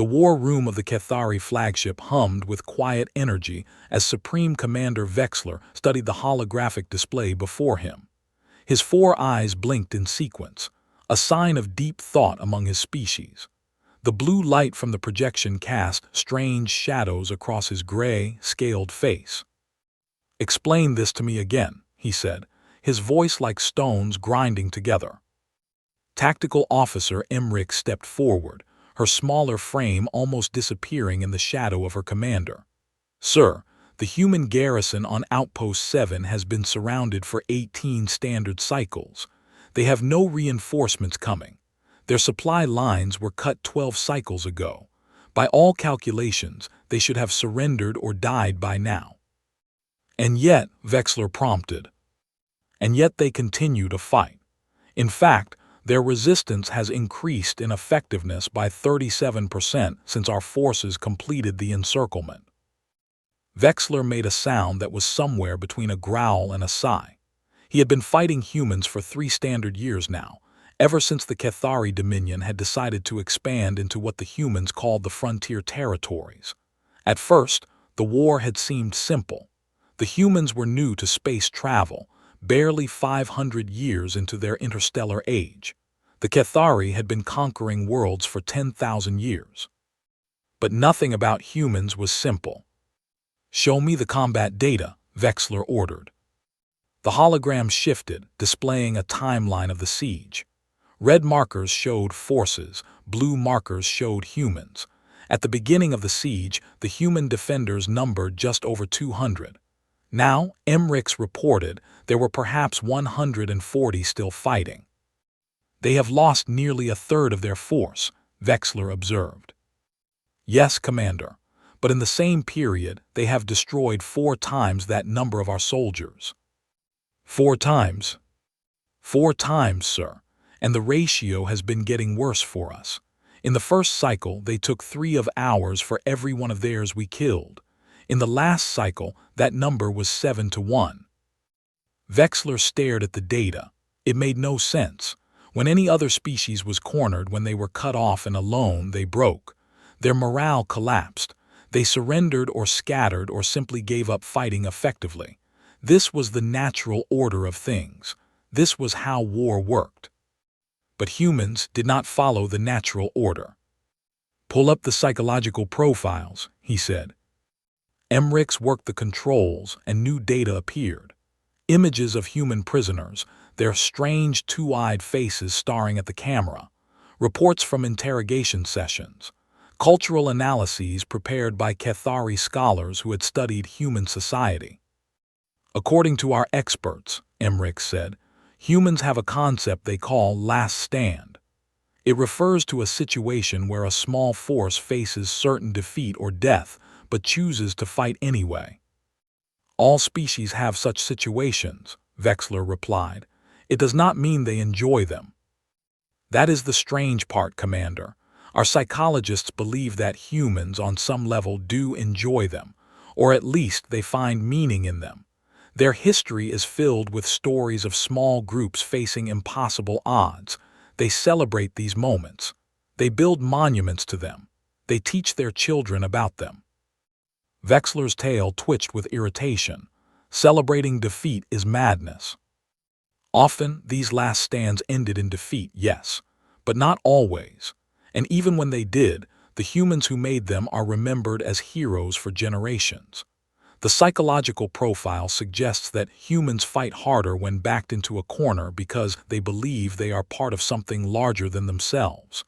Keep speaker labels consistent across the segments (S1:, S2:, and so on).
S1: The war room of the Cathari flagship hummed with quiet energy as Supreme Commander Vexler studied the holographic display before him. His 4 eyes blinked in sequence, a sign of deep thought among his species. The blue light from the projection cast strange shadows across his gray, scaled face. "Explain this to me again," he said, his voice like stones grinding together. Tactical Officer Emmerich stepped forward, her smaller frame almost disappearing in the shadow of her commander. "Sir, the human garrison on Outpost 7 has been surrounded for 18 standard cycles. They have no reinforcements coming. Their supply lines were cut 12 cycles ago. By all calculations, they should have surrendered or died by now." "And yet," Vexler prompted, "and yet they continue to fight. In fact, their resistance has increased in effectiveness by 37% since our forces completed the encirclement." Vexler made a sound that was somewhere between a growl and a sigh. He had been fighting humans for 3 standard years now, ever since the Cathari Dominion had decided to expand into what the humans called the frontier territories. At first, the war had seemed simple. The humans were new to space travel, barely 500 years into their interstellar age. The Cathari had been conquering worlds for 10,000 years. But nothing about humans was simple. "Show me the combat data," Vexler ordered. The hologram shifted, displaying a timeline of the siege. Red markers showed forces, blue markers showed humans. At the beginning of the siege, the human defenders numbered just over 200. Now, Emmerichs reported, there were perhaps 140 still fighting. "They have lost nearly a third of their force," Vexler observed. "Yes, Commander, but in the same period, they have destroyed 4 times that number of our soldiers." "4 times?" "4 times, sir. And the ratio has been getting worse for us. In the first cycle, they took 3 of ours for every one of theirs we killed. In the last cycle, that number was 7 to 1. Vexler stared at the data. It made no sense. When any other species was cornered, when they were cut off and alone, they broke. Their morale collapsed. They surrendered or scattered or simply gave up fighting effectively. This was the natural order of things. This was how war worked. But humans did not follow the natural order. "Pull up the psychological profiles," he said. Emmerichs worked the controls and new data appeared. Images of human prisoners, their strange 2-eyed faces staring at the camera. Reports from interrogation sessions. Cultural analyses prepared by Cathari scholars who had studied human society. "According to our experts," Emmerich said, "humans have a concept they call last stand. It refers to a situation where a small force faces certain defeat or death, but chooses to fight anyway." "All species have such situations," Vexler replied. "It does not mean they enjoy them." "That is the strange part, Commander. Our psychologists believe that humans on some level do enjoy them, or at least they find meaning in them. Their history is filled with stories of small groups facing impossible odds. They celebrate these moments. They build monuments to them. They teach their children about them." Vexler's tail twitched with irritation. Celebrating defeat is madness. Often, these last stands ended in defeat, yes, but not always. And even when they did, the humans who made them are remembered as heroes for generations. The psychological profile suggests that humans fight harder when backed into a corner because they believe they are part of something larger than themselves.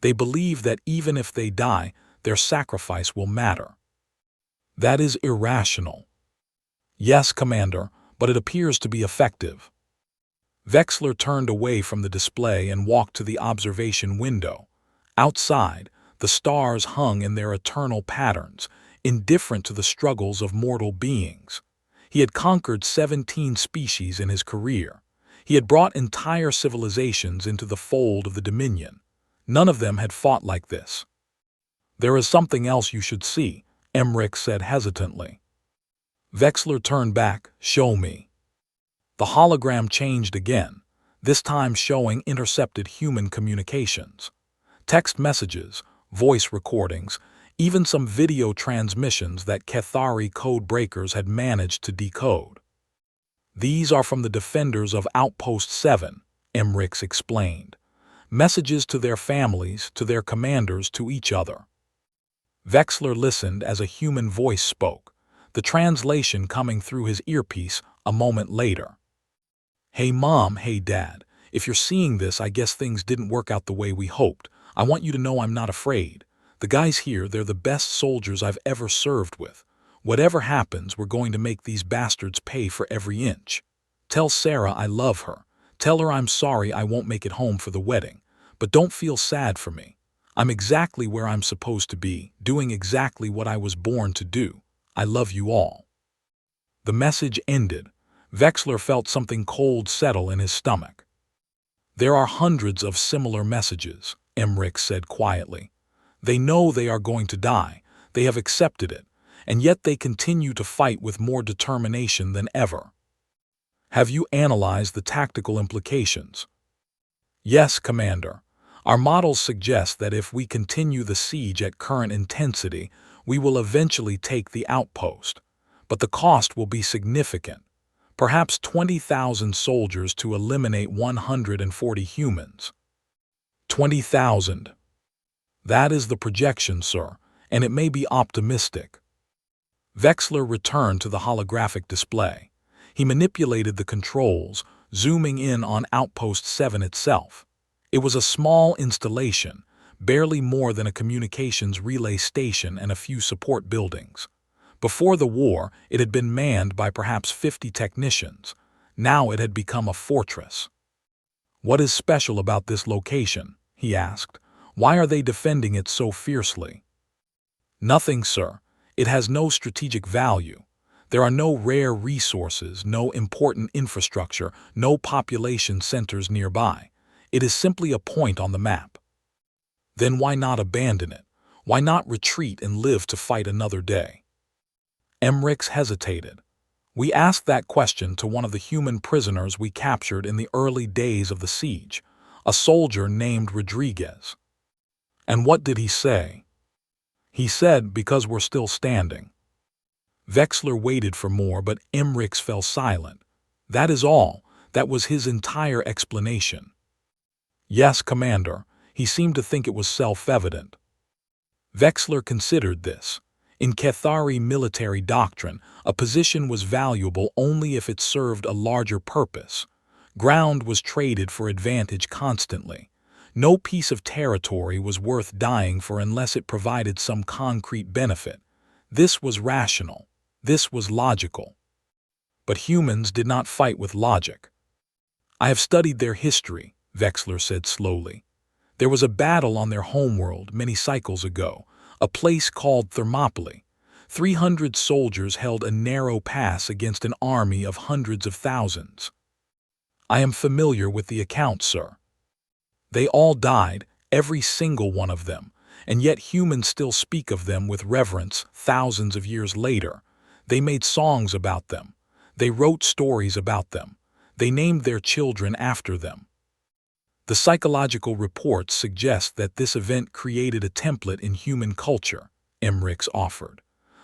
S1: They believe that even if they die, their sacrifice will matter. "That is irrational." "Yes, Commander, but it appears to be effective." Vexler turned away from the display and walked to the observation window. Outside, the stars hung in their eternal patterns, indifferent to the struggles of mortal beings. He had conquered 17 species in his career. He had brought entire civilizations into the fold of the Dominion. None of them had fought like this. "There is something else you should see," Emmerich said hesitantly. Vexler turned back. "Show me." The hologram changed again, this time showing intercepted human communications. Text messages, voice recordings, even some video transmissions that Cathari code breakers had managed to decode. "These are from the defenders of Outpost 7, Emmerich explained. Messages to their families, to their commanders, to each other." Vexler listened as a human voice spoke, the translation coming through his earpiece a moment later. "Hey Mom, hey Dad, if you're seeing this, I guess things didn't work out the way we hoped. I want you to know I'm not afraid. The guys here, they're the best soldiers I've ever served with. Whatever happens, we're going to make these bastards pay for every inch. Tell Sarah I love her. Tell her I'm sorry I won't make it home for the wedding. But don't feel sad for me. I'm exactly where I'm supposed to be, doing exactly what I was born to do. I love you all." The message ended. Vexler felt something cold settle in his stomach. "There are hundreds of similar messages," Emmerich said quietly. "They know they are going to die, they have accepted it, and yet they continue to fight with more determination than ever." "Have you analyzed the tactical implications?" "Yes, Commander. Our models suggest that if we continue the siege at current intensity, we will eventually take the outpost. But the cost will be significant. Perhaps 20,000 soldiers to eliminate 140 humans." 20,000. "That is the projection, sir, and it may be optimistic." Vexler returned to the holographic display. He manipulated the controls, zooming in on Outpost 7 itself. It was a small installation, barely more than a communications relay station and a few support buildings. Before the war, it had been manned by perhaps 50 technicians. Now it had become a fortress. "What is special about this location?" he asked. "Why are they defending it so fiercely?" "Nothing, sir. It has no strategic value. There are no rare resources, no important infrastructure, no population centers nearby. It is simply a point on the map." "Then why not abandon it? Why not retreat and live to fight another day?" Emmerich hesitated. "We asked that question to one of the human prisoners we captured in the early days of the siege, a soldier named Rodriguez." "And what did he say?" "He said, because we're still standing." Vexler waited for more, but Emmerich fell silent. "That is all. That was his entire explanation." "Yes, Commander." He seemed to think it was self-evident. Vexler considered this. In Cathari military doctrine, a position was valuable only if it served a larger purpose. Ground was traded for advantage constantly. No piece of territory was worth dying for unless it provided some concrete benefit. This was rational. This was logical. But humans did not fight with logic. "I have studied their history," Vexler said slowly. "There was a battle on their homeworld many cycles ago, a place called Thermopylae. 300 soldiers held a narrow pass against an army of hundreds of thousands." "I am familiar with the account, sir." "They all died, every single one of them, and yet humans still speak of them with reverence thousands of years later. They made songs about them. They wrote stories about them. They named their children after them. The psychological reports suggest that this event created a template in human culture," Emmerich offered.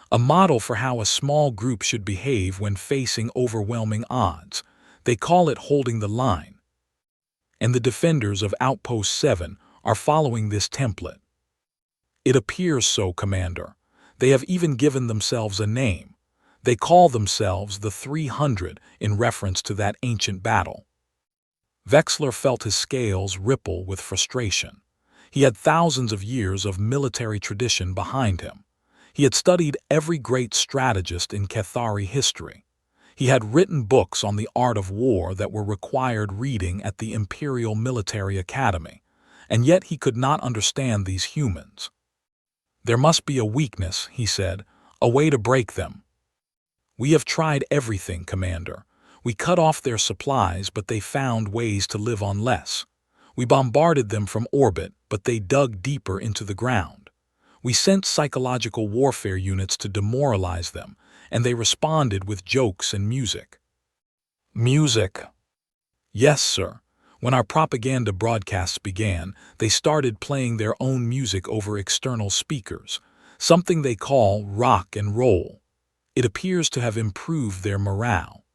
S1: "A model for how a small group should behave when facing overwhelming odds. They call it holding the line. And the defenders of Outpost 7 are following this template." "It appears so, Commander. They have even given themselves a name. They call themselves the 300 in reference to that ancient battle." Vexler felt his scales ripple with frustration. He had thousands of years of military tradition behind him. He had studied every great strategist in Cathari history. He had written books on the art of war that were required reading at the Imperial Military Academy, and yet he could not understand these humans. "There must be a weakness," he said, "a way to break them." "We have tried everything, Commander. We cut off their supplies, but they found ways to live on less. We bombarded them from orbit, but they dug deeper into the ground. We sent psychological warfare units to demoralize them, and they responded with jokes and music." "Music?" "Yes, sir. When our propaganda broadcasts began, they started playing their own music over external speakers, something they call rock and roll. It appears to have improved their morale.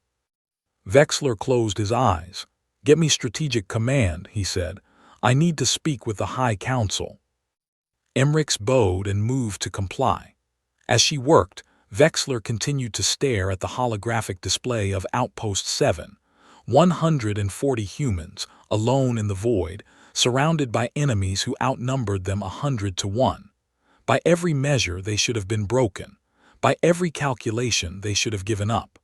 S1: Vexler closed his eyes. "Get me strategic command," he said. "I need to speak with the High Council." Emmerich bowed and moved to comply. As she worked, Vexler continued to stare at the holographic display of Outpost 7, 140 humans, alone in the void, surrounded by enemies who outnumbered them 100 to 1. By every measure, they should have been broken. By every calculation, they should have given up.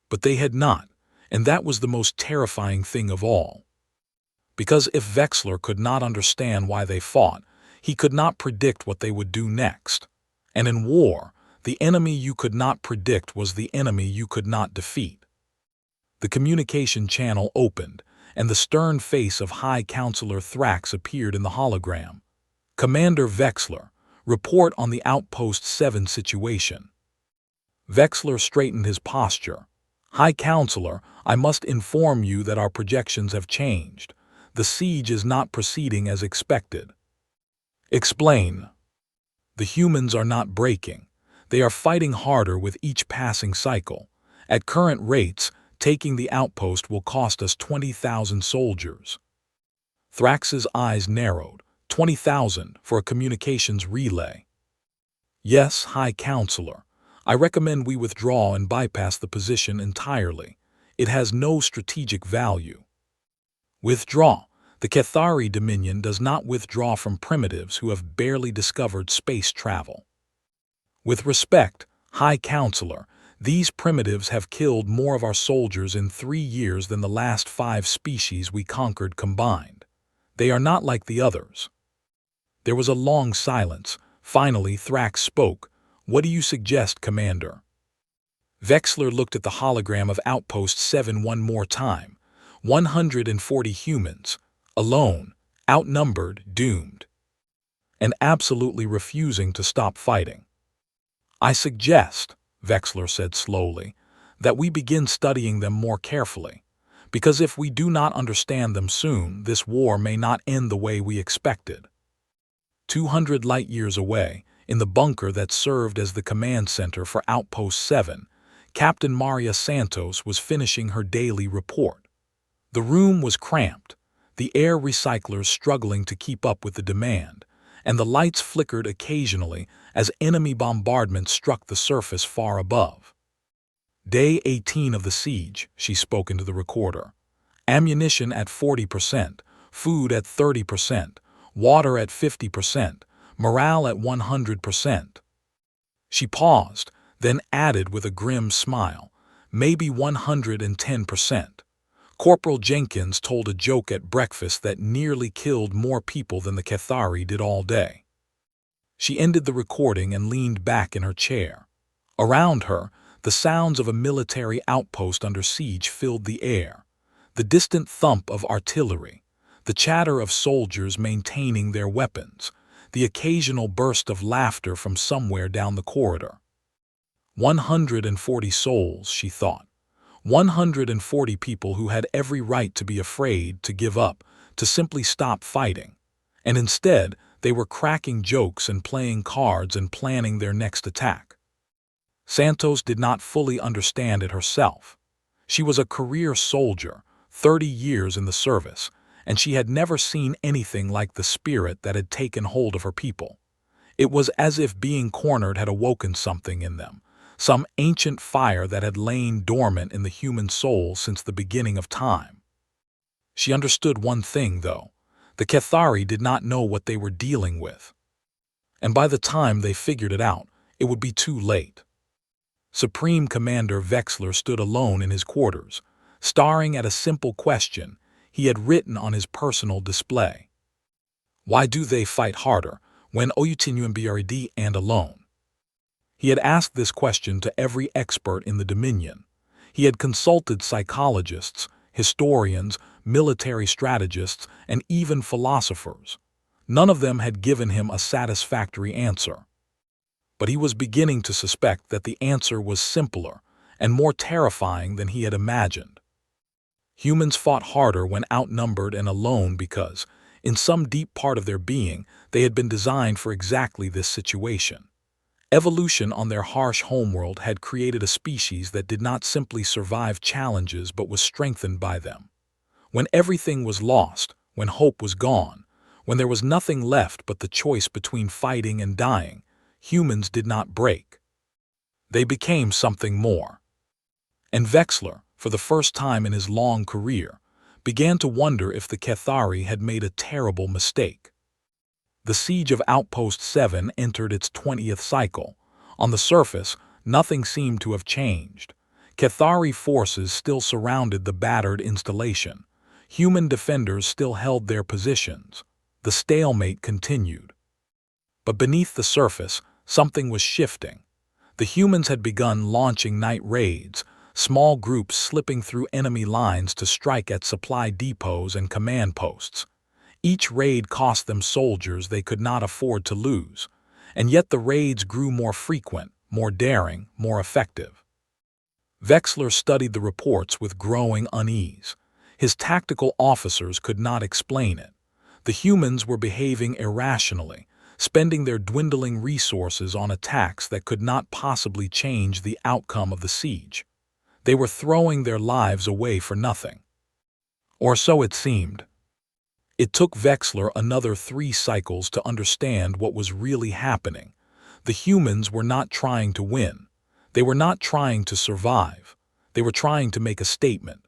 S1: But they had not, and that was the most terrifying thing of all. Because if Vexler could not understand why they fought, he could not predict what they would do next. And in war, the enemy you could not predict was the enemy you could not defeat. The communication channel opened, and the stern face of High Counselor Thrax appeared in the hologram. "Commander Vexler, report on the Outpost 7 situation." Vexler straightened his posture. "High Counselor, I must inform you that our projections have changed. The siege is not proceeding as expected." "Explain." "The humans are not breaking. They are fighting harder with each passing cycle. At current rates, taking the outpost will cost us 20,000 soldiers." Thrax's eyes narrowed. 20,000 for a communications relay. "Yes, High Counselor. I recommend we withdraw and bypass the position entirely. It has no strategic value." "Withdraw? The Cathari Dominion does not withdraw from primitives who have barely discovered space travel." "With respect, High Counselor, these primitives have killed more of our soldiers in 3 years than the last 5 species we conquered combined. They are not like the others." There was a long silence. Finally, Thrax spoke. "What do you suggest, Commander?" Vexler looked at the hologram of Outpost 7 one more time. 140 humans, alone, outnumbered, doomed, and absolutely refusing to stop fighting. "I suggest," Vexler said slowly, "that we begin studying them more carefully, because if we do not understand them soon, this war may not end the way we expected." 200 light-years away, in the bunker that served as the command center for Outpost 7, Captain Maria Santos was finishing her daily report. The room was cramped, the air recyclers struggling to keep up with the demand, and the lights flickered occasionally as enemy bombardment struck the surface far above. "Day 18 of the siege," she spoke into the recorder. "Ammunition at 40%, food at 30%, water at 50%, morale at 100%. She paused, then added with a grim smile, "Maybe 110%. Corporal Jenkins told a joke at breakfast that nearly killed more people than the Cathari did all day." She ended the recording and leaned back in her chair. Around her, the sounds of a military outpost under siege filled the air. The distant thump of artillery, the chatter of soldiers maintaining their weapons, the occasional burst of laughter from somewhere down the corridor. 140 souls, she thought. 140 people who had every right to be afraid, to give up, to simply stop fighting. And instead, they were cracking jokes and playing cards and planning their next attack. Santos did not fully understand it herself. She was a career soldier, 30 years in the service, and she had never seen anything like the spirit that had taken hold of her people. It was as if being cornered had awoken something in them, some ancient fire that had lain dormant in the human soul since the beginning of time. She understood one thing, though. The Cathari did not know what they were dealing with. And by the time they figured it out, it would be too late. Supreme Commander Vexler stood alone in his quarters, staring at a simple question he had written on his personal display. Why do they fight harder when Oyutinumbird and alone? He had asked this question to every expert in the Dominion. He had consulted psychologists, historians, military strategists, and even philosophers. None of them had given him a satisfactory answer. But he was beginning to suspect that the answer was simpler and more terrifying than he had imagined. Humans fought harder when outnumbered and alone because, in some deep part of their being, they had been designed for exactly this situation. Evolution on their harsh homeworld had created a species that did not simply survive challenges but was strengthened by them. When everything was lost, when hope was gone, when there was nothing left but the choice between fighting and dying, humans did not break. They became something more. And Vexler, for the first time in his long career, began to wonder if the Cathari had made a terrible mistake. The siege of Outpost 7 entered its 20th cycle. On the surface, nothing seemed to have changed. Cathari forces still surrounded the battered installation. Human defenders still held their positions. The stalemate continued. But beneath the surface, something was shifting. The humans had begun launching night raids, small groups slipping through enemy lines to strike at supply depots and command posts. Each raid cost them soldiers they could not afford to lose, and yet the raids grew more frequent, more daring, more effective. Vexler studied the reports with growing unease. His tactical officers could not explain it. The humans were behaving irrationally, spending their dwindling resources on attacks that could not possibly change the outcome of the siege. They were throwing their lives away for nothing. Or so it seemed. It took Vexler another 3 cycles to understand what was really happening. The humans were not trying to win. They were not trying to survive. They were trying to make a statement.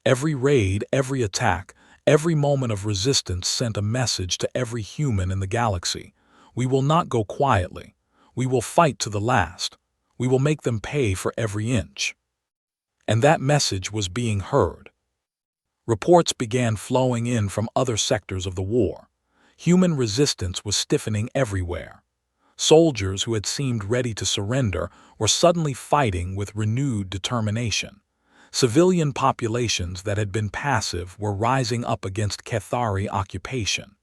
S1: Every raid, every attack, every moment of resistance sent a message to every human in the galaxy. We will not go quietly. We will fight to the last. We will make them pay for every inch. And that message was being heard. Reports began flowing in from other sectors of the war. Human resistance was stiffening everywhere. Soldiers who had seemed ready to surrender were suddenly fighting with renewed determination. Civilian populations that had been passive were rising up against Cathari occupation.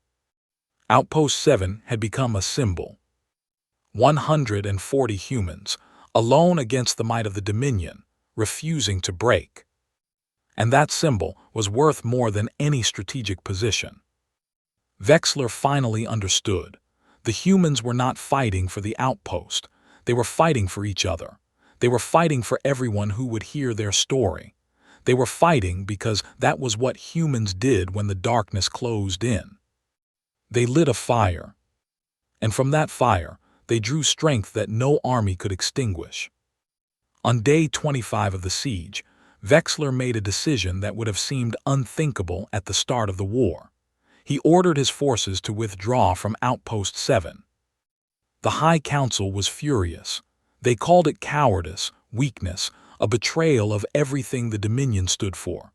S1: Outpost 7 had become a symbol. 140 humans, alone against the might of the Dominion, refusing to break. And that symbol was worth more than any strategic position. Vexler finally understood. The humans were not fighting for the outpost. They were fighting for each other. They were fighting for everyone who would hear their story. They were fighting because that was what humans did when the darkness closed in. They lit a fire. And from that fire, they drew strength that no army could extinguish. On day 25 of the siege, Vexler made a decision that would have seemed unthinkable at the start of the war. He ordered his forces to withdraw from Outpost 7. The High Council was furious. They called it cowardice, weakness, a betrayal of everything the Dominion stood for.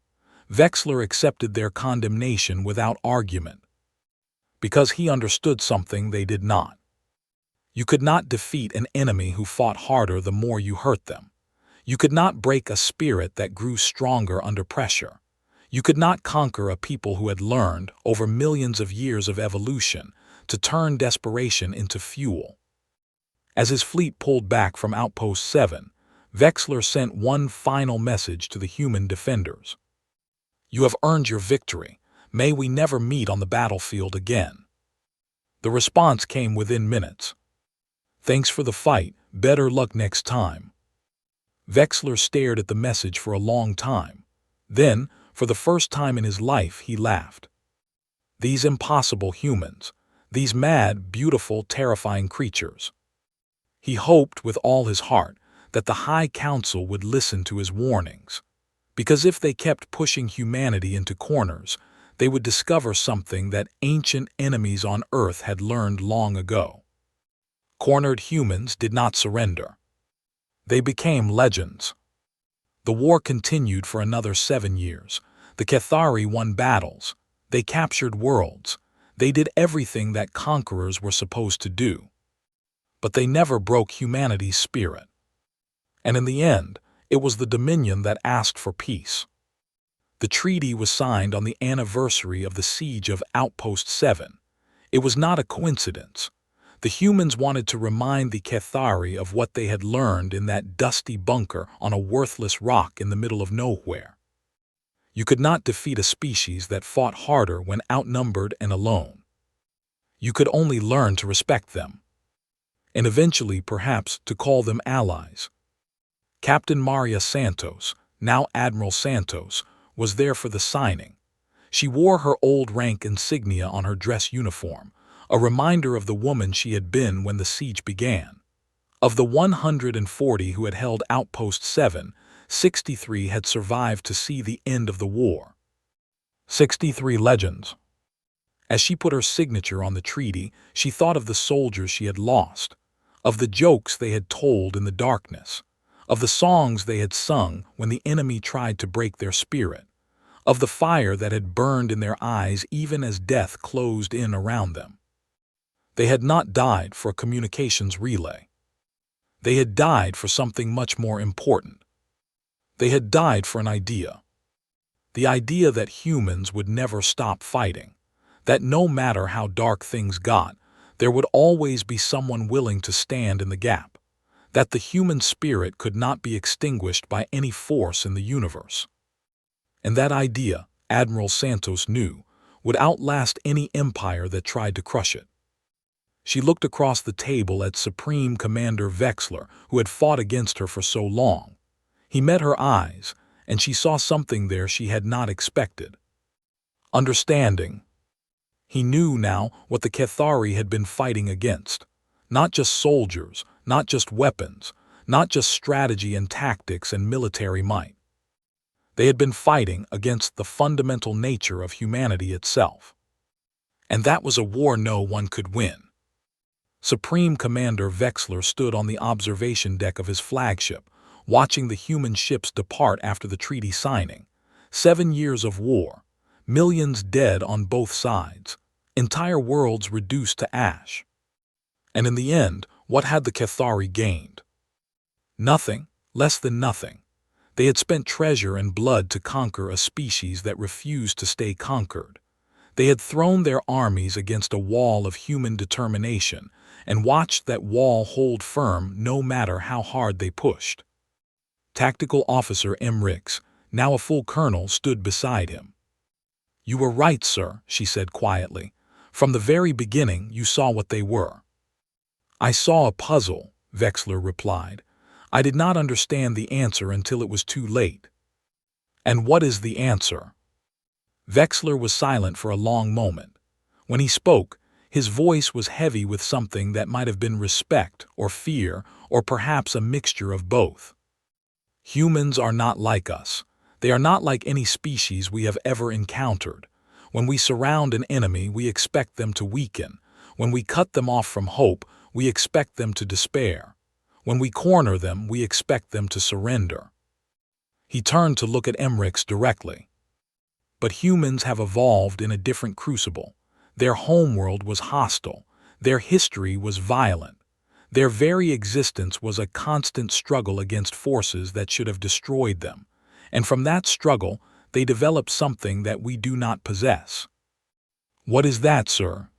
S1: Vexler accepted their condemnation without argument, because he understood something they did not. You could not defeat an enemy who fought harder the more you hurt them. You could not break a spirit that grew stronger under pressure. You could not conquer a people who had learned, over millions of years of evolution, to turn desperation into fuel. As his fleet pulled back from Outpost 7, Vexler sent one final message to the human defenders. You have earned your victory. May we never meet on the battlefield again. The response came within minutes. Thanks for the fight. Better luck next time. Vexler stared at the message for a long time. Then, for the first time in his life, he laughed. These impossible humans. These mad, beautiful, terrifying creatures. He hoped with all his heart that the High Council would listen to his warnings. Because if they kept pushing humanity into corners, they would discover something that ancient enemies on Earth had learned long ago. Cornered humans did not surrender. They became legends. The war continued for another 7 years. The Cathari won battles. They captured worlds. They did everything that conquerors were supposed to do. But they never broke humanity's spirit. And in the end, it was the Dominion that asked for peace. The treaty was signed on the anniversary of the siege of Outpost 7. It was not a coincidence. The humans wanted to remind the Cathari of what they had learned in that dusty bunker on a worthless rock in the middle of nowhere. You could not defeat a species that fought harder when outnumbered and alone. You could only learn to respect them, and eventually, perhaps, to call them allies. Captain Maria Santos, now Admiral Santos, was there for the signing. She wore her old rank insignia on her dress uniform, a reminder of the woman she had been when the siege began. Of the 140 who had held Outpost 7, 63 had survived to see the end of the war. 63 legends. As she put her signature on the treaty, she thought of the soldiers she had lost, of the jokes they had told in the darkness, of the songs they had sung when the enemy tried to break their spirit, of the fire that had burned in their eyes even as death closed in around them. They had not died for a communications relay. They had died for something much more important. They had died for an idea. The idea that humans would never stop fighting, that no matter how dark things got, there would always be someone willing to stand in the gap, that the human spirit could not be extinguished by any force in the universe. And that idea, Admiral Santos knew, would outlast any empire that tried to crush it. She looked across the table at Supreme Commander Vexler, who had fought against her for so long. He met her eyes, and she saw something there she had not expected. Understanding. He knew now what the Cathari had been fighting against. Not just soldiers, not just weapons, not just strategy and tactics and military might. They had been fighting against the fundamental nature of humanity itself. And that was a war no one could win. Supreme Commander Vexler stood on the observation deck of his flagship, watching the human ships depart after the treaty signing. 7 years of war, millions dead on both sides, entire worlds reduced to ash. And in the end, what had the Cathari gained? Nothing, less than nothing. They had spent treasure and blood to conquer a species that refused to stay conquered. They had thrown their armies against a wall of human determination and watched that wall hold firm no matter how hard they pushed. Tactical Officer M. Rix, now a full colonel, stood beside him. "You were right, sir," she said quietly. "From the very beginning you saw what they were." "I saw a puzzle," Vexler replied. "I did not understand the answer until it was too late." "And what is the answer?" Vexler was silent for a long moment. When he spoke, his voice was heavy with something that might have been respect or fear or perhaps a mixture of both. "Humans are not like us. They are not like any species we have ever encountered. When we surround an enemy, we expect them to weaken. When we cut them off from hope, we expect them to despair. When we corner them, we expect them to surrender." He turned to look at Emmerich directly. "But humans have evolved in a different crucible. Their homeworld was hostile. Their history was violent. Their very existence was a constant struggle against forces that should have destroyed them. And from that struggle, they developed something that we do not possess." "What is that, sir?"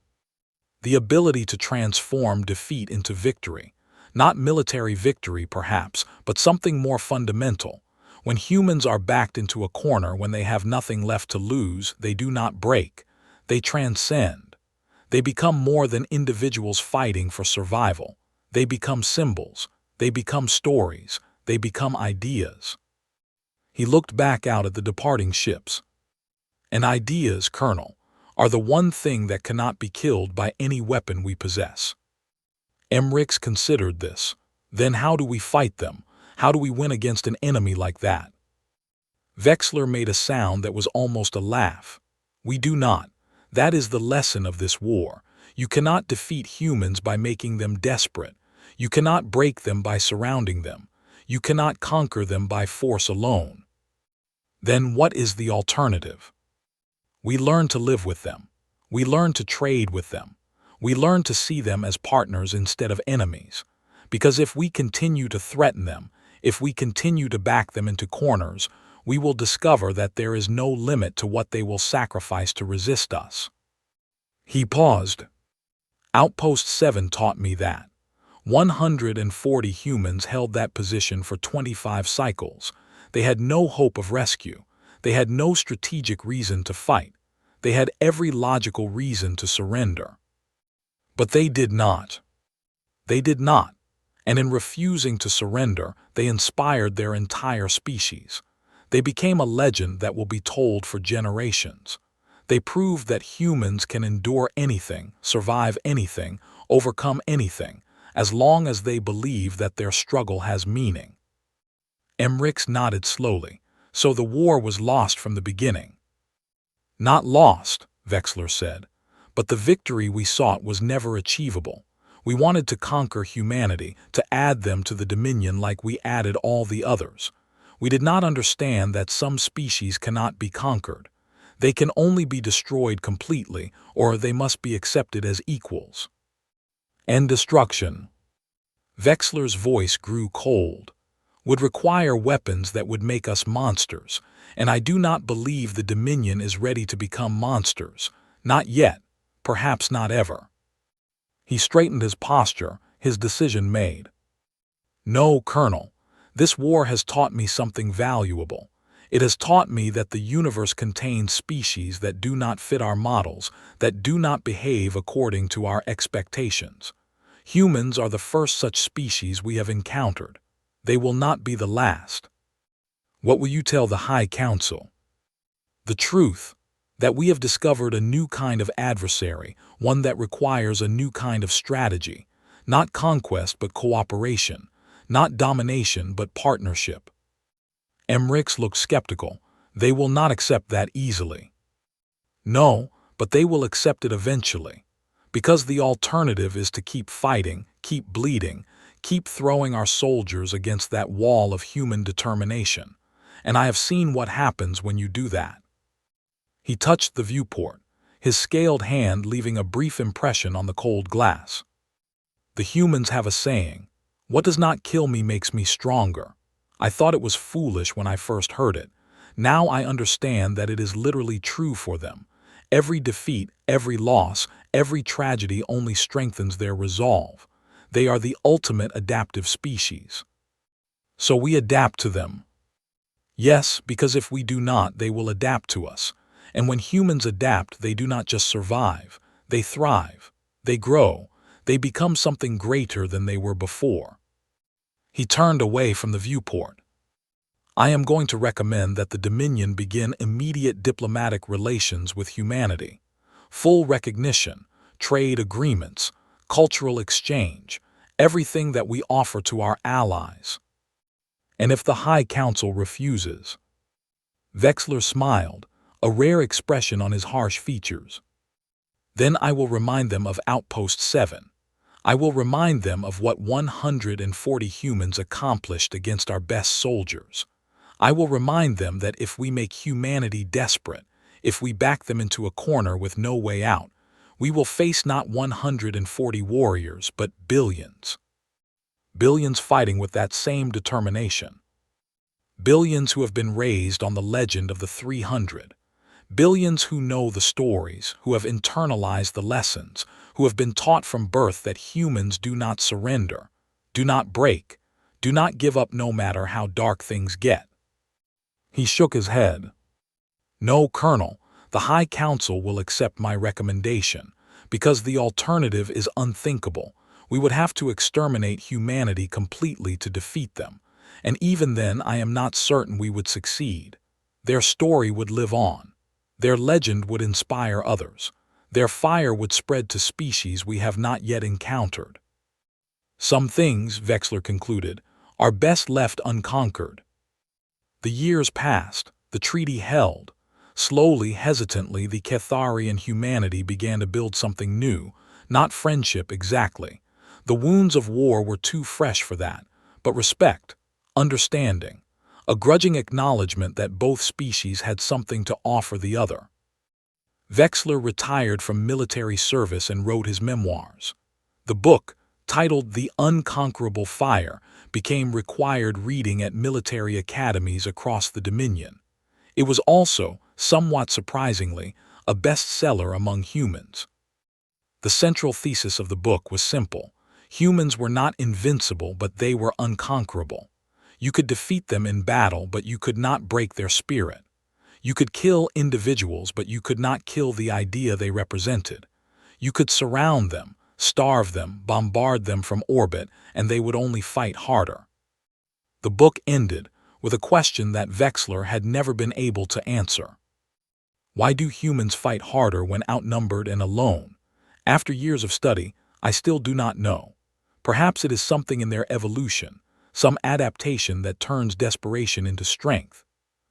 S1: "The ability to transform defeat into victory. Not military victory, perhaps, but something more fundamental. When humans are backed into a corner when they have nothing left to lose, they do not break. They transcend. They become more than individuals fighting for survival. They become symbols. They become stories. They become ideas." He looked back out at the departing ships. "And ideas, Colonel, are the one thing that cannot be killed by any weapon we possess." Emmerich considered this. "Then how do we fight them? How do we win against an enemy like that?" Vexler made a sound that was almost a laugh. "We do not. That is the lesson of this war. You cannot defeat humans by making them desperate. You cannot break them by surrounding them. You cannot conquer them by force alone. Then what is the alternative? We learn to live with them. We learn to trade with them. We learn to see them as partners instead of enemies. Because if we continue to threaten them, if we continue to back them into corners, we will discover that there is no limit to what they will sacrifice to resist us." He paused. "Outpost 7 taught me that. 140 humans held that position for 25 cycles. They had no hope of rescue. They had no strategic reason to fight. They had every logical reason to surrender. But they did not. They did not. And in refusing to surrender, they inspired their entire species. They became a legend that will be told for generations. They proved that humans can endure anything, survive anything, overcome anything, as long as they believe that their struggle has meaning. Emmerich nodded slowly. So the war was lost from the beginning. Not lost, Wexler said, but the victory we sought was never achievable. We wanted to conquer humanity, to add them to the dominion like we added all the others. We did not understand that some species cannot be conquered. They can only be destroyed completely, or they must be accepted as equals. And destruction. Wexler's voice grew cold. Would require weapons that would make us monsters, and I do not believe the Dominion is ready to become monsters. Not yet, perhaps not ever. He straightened his posture, his decision made. No, Colonel, this war has taught me something valuable. It has taught me that the universe contains species that do not fit our models, that do not behave according to our expectations. Humans are the first such species we have encountered. They will not be the last. What will you tell the High Council? The truth, that we have discovered a new kind of adversary, one that requires a new kind of strategy, not conquest but cooperation, not domination but partnership. Emmerich looked skeptical. They will not accept that easily. No, but they will accept it eventually, because the alternative is to keep fighting, keep bleeding, keep throwing our soldiers against that wall of human determination. And I have seen what happens when you do that. He touched the viewport, his scaled hand leaving a brief impression on the cold glass. The humans have a saying, "What does not kill me makes me stronger." I thought it was foolish when I first heard it. Now I understand that it is literally true for them. Every defeat, every loss, every tragedy only strengthens their resolve. They are the ultimate adaptive species. So we adapt to them. Yes, because if we do not, they will adapt to us. And when humans adapt, they do not just survive. They thrive. They grow. They become something greater than they were before. He turned away from the viewport. I am going to recommend that the Dominion begin immediate diplomatic relations with humanity. Full recognition, trade agreements, cultural exchange, everything that we offer to our allies. And if the High Council refuses? Wexler smiled, a rare expression on his harsh features. Then I will remind them of Outpost 7. I will remind them of what 140 humans accomplished against our best soldiers. I will remind them that if we make humanity desperate, if we back them into a corner with no way out, we will face not 140 warriors, but billions. Billions fighting with that same determination. Billions who have been raised on the legend of the 300. Billions who know the stories, who have internalized the lessons, who have been taught from birth that humans do not surrender, do not break, do not give up no matter how dark things get. He shook his head. No, Colonel, the High Council will accept my recommendation, because the alternative is unthinkable. We would have to exterminate humanity completely to defeat them, and even then I am not certain we would succeed. Their story would live on. Their legend would inspire others. Their fire would spread to species we have not yet encountered. Some things, Wexler concluded, are best left unconquered. The years passed, the treaty held. Slowly, hesitantly, the Cathari and humanity began to build something new, not friendship exactly. The wounds of war were too fresh for that, but respect, understanding, a grudging acknowledgement that both species had something to offer the other. Wexler retired from military service and wrote his memoirs. The book, titled The Unconquerable Fire, became required reading at military academies across the Dominion. It was also, somewhat surprisingly, a bestseller among humans. The central thesis of the book was simple. Humans were not invincible, but they were unconquerable. You could defeat them in battle, but you could not break their spirit. You could kill individuals, but you could not kill the idea they represented. You could surround them, starve them, bombard them from orbit, and they would only fight harder. The book ended with a question that Vexler had never been able to answer. Why do humans fight harder when outnumbered and alone? After years of study, I still do not know. Perhaps it is something in their evolution, some adaptation that turns desperation into strength.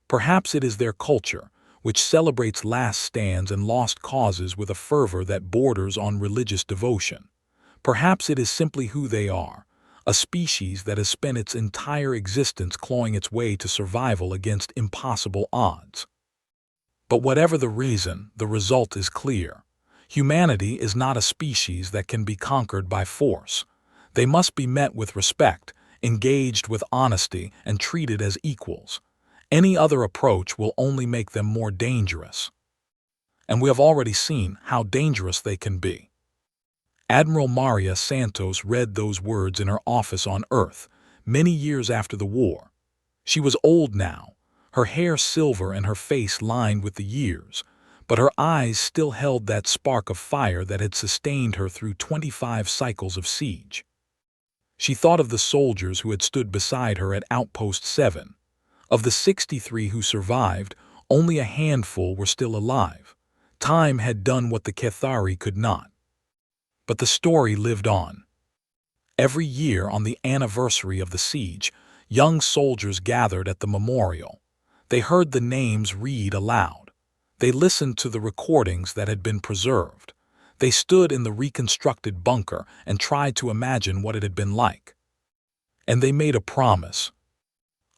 S1: Perhaps it is their culture, which celebrates last stands and lost causes with a fervor that borders on religious devotion. Perhaps it is simply who they are, a species that has spent its entire existence clawing its way to survival against impossible odds. But whatever the reason, the result is clear. Humanity is not a species that can be conquered by force. They must be met with respect, engaged with honesty, and treated as equals. Any other approach will only make them more dangerous. And we have already seen how dangerous they can be. Admiral Maria Santos read those words in her office on Earth, many years after the war. She was old now, her hair silver and her face lined with the years, but her eyes still held that spark of fire that had sustained her through 25 cycles of siege. She thought of the soldiers who had stood beside her at Outpost 7. Of the 63 who survived, only a handful were still alive. Time had done what the Cathari could not. But the story lived on. Every year on the anniversary of the siege, young soldiers gathered at the memorial. They heard the names read aloud. They listened to the recordings that had been preserved. They stood in the reconstructed bunker and tried to imagine what it had been like. And they made a promise.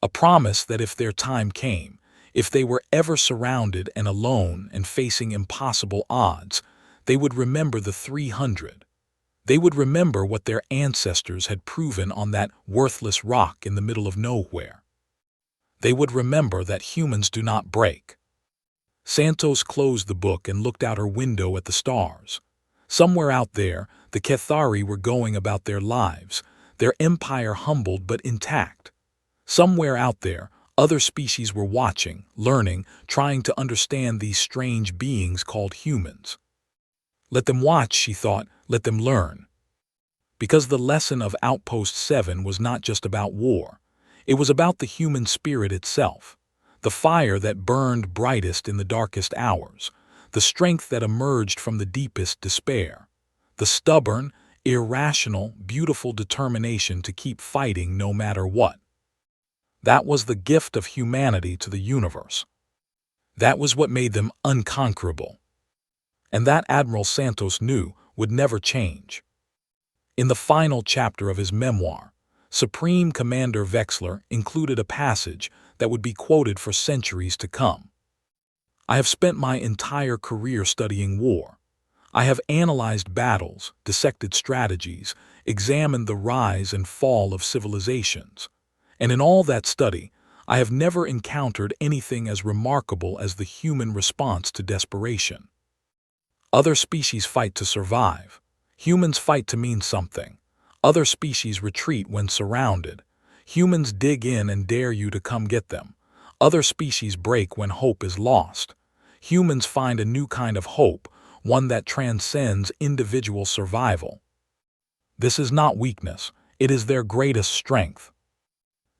S1: A promise that if their time came, if they were ever surrounded and alone and facing impossible odds, they would remember the 300. They would remember what their ancestors had proven on that worthless rock in the middle of nowhere. They would remember that humans do not break. Santos closed the book and looked out her window at the stars. Somewhere out there, the Cathari were going about their lives, their empire humbled but intact. Somewhere out there, other species were watching, learning, trying to understand these strange beings called humans. Let them watch, she thought, let them learn. Because the lesson of Outpost 7 was not just about war. It was about the human spirit itself, the fire that burned brightest in the darkest hours, the strength that emerged from the deepest despair, the stubborn, irrational, beautiful determination to keep fighting no matter what. That was the gift of humanity to the universe. That was what made them unconquerable. And that Admiral Santos knew would never change. In the final chapter of his memoir, Supreme Commander Vexler included a passage that would be quoted for centuries to come. I have spent my entire career studying war. I have analyzed battles, dissected strategies, examined the rise and fall of civilizations. And in all that study, I have never encountered anything as remarkable as the human response to desperation. Other species fight to survive. Humans fight to mean something. Other species retreat when surrounded. Humans dig in and dare you to come get them. Other species break when hope is lost. Humans find a new kind of hope, one that transcends individual survival. This is not weakness, it is their greatest strength.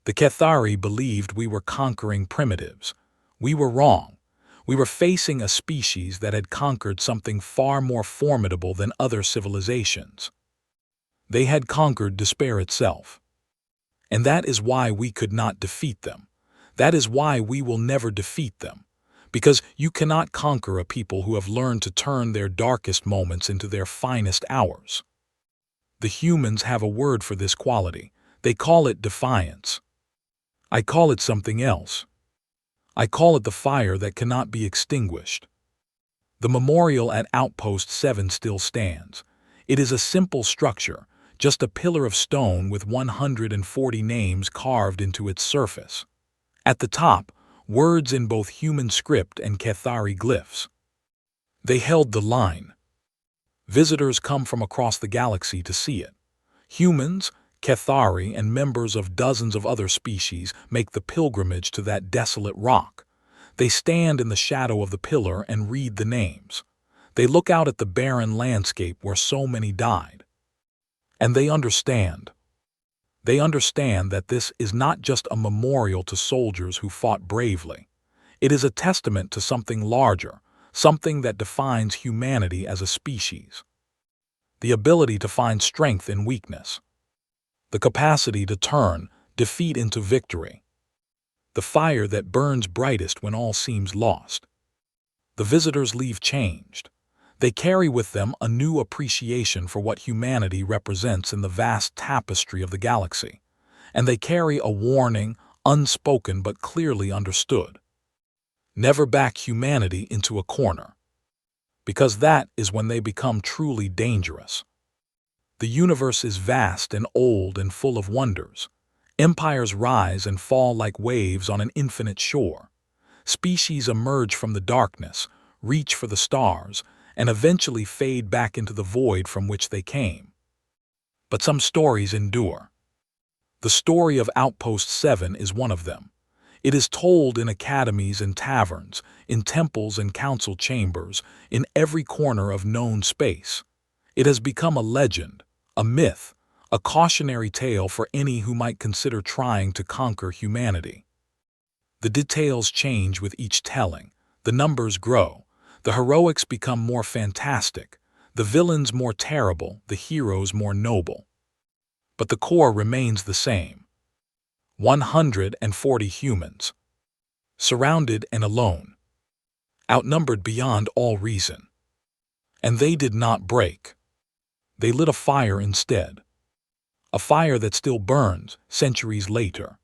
S1: The Cathari believed we were conquering primitives. We were wrong. We were facing a species that had conquered something far more formidable than other civilizations. They had conquered despair itself. And that is why we could not defeat them. That is why we will never defeat them. Because you cannot conquer a people who have learned to turn their darkest moments into their finest hours. The humans have a word for this quality. They call it defiance. I call it something else. I call it the fire that cannot be extinguished. The memorial at Outpost 7 still stands. It is a simple structure, just a pillar of stone with 140 names carved into its surface. At the top, words in both human script and Cathari glyphs. They held the line. Visitors come from across the galaxy to see it. Humans, Cathari, and members of dozens of other species make the pilgrimage to that desolate rock. They stand in the shadow of the pillar and read the names. They look out at the barren landscape where so many died. And they understand. They understand that this is not just a memorial to soldiers who fought bravely. It is a testament to something larger, something that defines humanity as a species. The ability to find strength in weakness. The capacity to turn defeat into victory. The fire that burns brightest when all seems lost. The visitors leave changed. They carry with them a new appreciation for what humanity represents in the vast tapestry of the galaxy. And they carry a warning, unspoken but clearly understood. Never back humanity into a corner. Because that is when they become truly dangerous. The universe is vast and old and full of wonders. Empires rise and fall like waves on an infinite shore. Species emerge from the darkness, reach for the stars, and eventually fade back into the void from which they came. But some stories endure. The story of Outpost 7 is one of them. It is told in academies and taverns, in temples and council chambers, in every corner of known space. It has become a legend, a myth, a cautionary tale for any who might consider trying to conquer humanity. The details change with each telling, the numbers grow, the heroics become more fantastic, the villains more terrible, the heroes more noble. But the core remains the same. 140 humans. Surrounded and alone. Outnumbered beyond all reason. And they did not break. They lit a fire instead. A fire that still burns centuries later.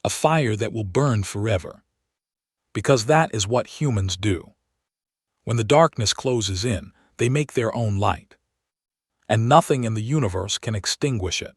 S1: A fire that will burn forever. Because that is what humans do. When the darkness closes in, they make their own light. And nothing in the universe can extinguish it.